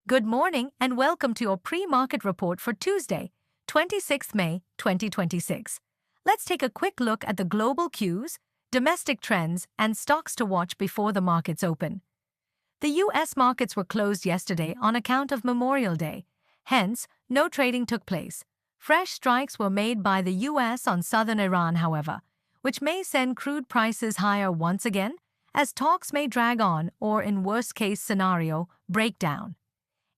Good morning and welcome to your pre-market report for Tuesday, 26 May 2026. Let's take a quick look at the global cues, domestic trends, and stocks to watch before the markets open. The U.S. markets were closed yesterday on account of Memorial Day. Hence, no trading took place. Fresh strikes were made by the U.S. on southern Iran, however, which may send crude prices higher once again, as talks may drag on or, in worst-case scenario, break down.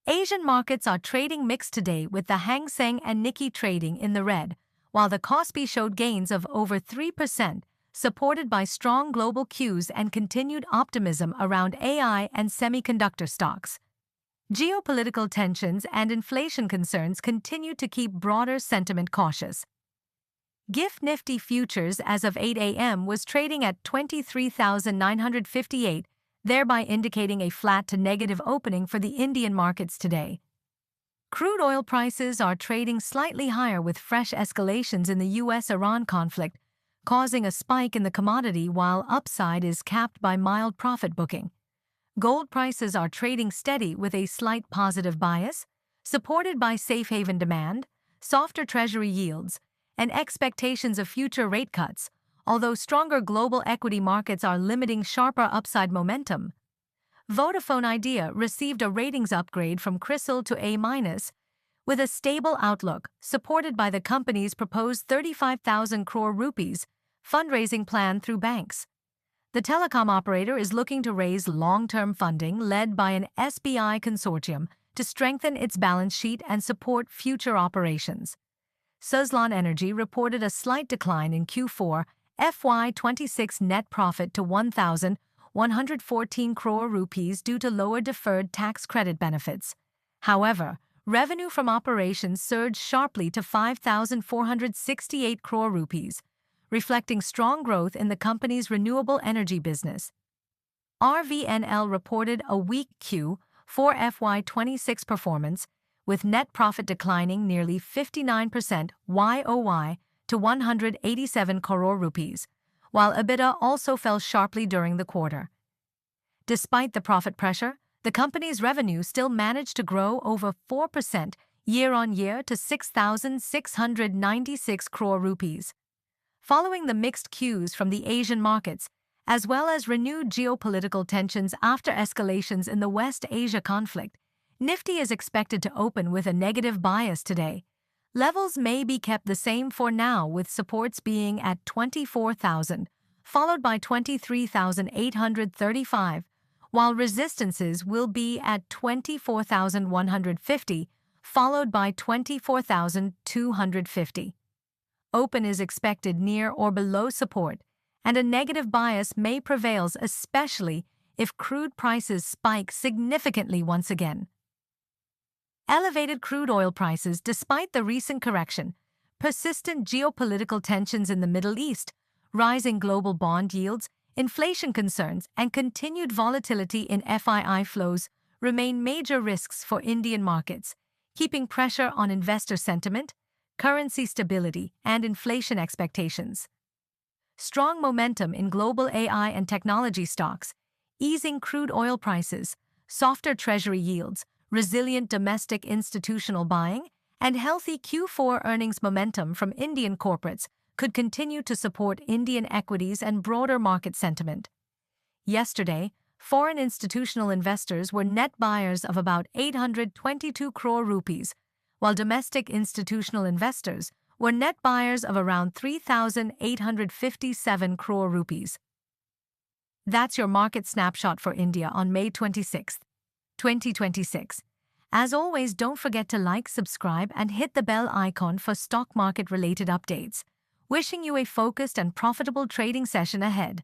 Asian markets are trading mixed today, with the Hang Seng and Nikkei trading in the red, while the Kospi showed gains of over 3%, supported by strong global cues and continued optimism around AI and semiconductor stocks. Geopolitical tensions and inflation concerns continue to keep broader sentiment cautious. GIFT Nifty futures as of 8 a.m. was trading at 23,958, thereby indicating a flat to negative opening for the Indian markets today. Crude oil prices are trading slightly higher with fresh escalations in the U.S.-Iran conflict, causing a spike in the commodity while upside is capped by mild profit booking. Gold prices are trading steady with a slight positive bias, supported by safe haven demand, softer treasury yields, and expectations of future rate cuts, although stronger global equity markets are limiting sharper upside momentum. Vodafone Idea received a ratings upgrade from CRISIL to A-, with a stable outlook, supported by the company's proposed 35,000 crore rupees fundraising plan through banks. The telecom operator is looking to raise long-term funding led by an SBI consortium to strengthen its balance sheet and support future operations. Suzlon Energy reported a slight decline in Q4 FY26 net profit to 1,114 crore rupees due to lower deferred tax credit benefits. However, revenue from operations surged sharply to 5,468 crore rupees, reflecting strong growth in the company's renewable energy business. RVNL reported a weak Q4 FY26 performance, with net profit declining nearly 59% YOY to 187 crore rupees, while EBITDA also fell sharply during the quarter. Despite the profit pressure, the company's revenue still managed to grow over 4% year-on-year to 6,696 crore rupees. Following the mixed cues from the Asian markets, as well as renewed geopolitical tensions after escalations in the West Asia conflict, Nifty is expected to open with a negative bias today. Levels may be kept the same for now, with supports being at 24,000, followed by 23,835, while resistances will be at 24,150, followed by 24,250. Open is expected near or below support, and a negative bias may prevail, especially if crude prices spike significantly once again. Elevated crude oil prices despite the recent correction, persistent geopolitical tensions in the Middle East, rising global bond yields, inflation concerns, and continued volatility in FII flows remain major risks for Indian markets, keeping pressure on investor sentiment, currency stability, and inflation expectations. Strong momentum in global AI and technology stocks, easing crude oil prices, softer treasury yields, resilient domestic institutional buying, and healthy Q4 earnings momentum from Indian corporates could continue to support Indian equities and broader market sentiment. Yesterday, foreign institutional investors were net buyers of about 822 crore rupees, while domestic institutional investors were net buyers of around 3,857 crore rupees. That's your market snapshot for India on May 26, 2026. As always, don't forget to like, subscribe, and hit the bell icon for stock market-related updates. Wishing you a focused and profitable trading session ahead.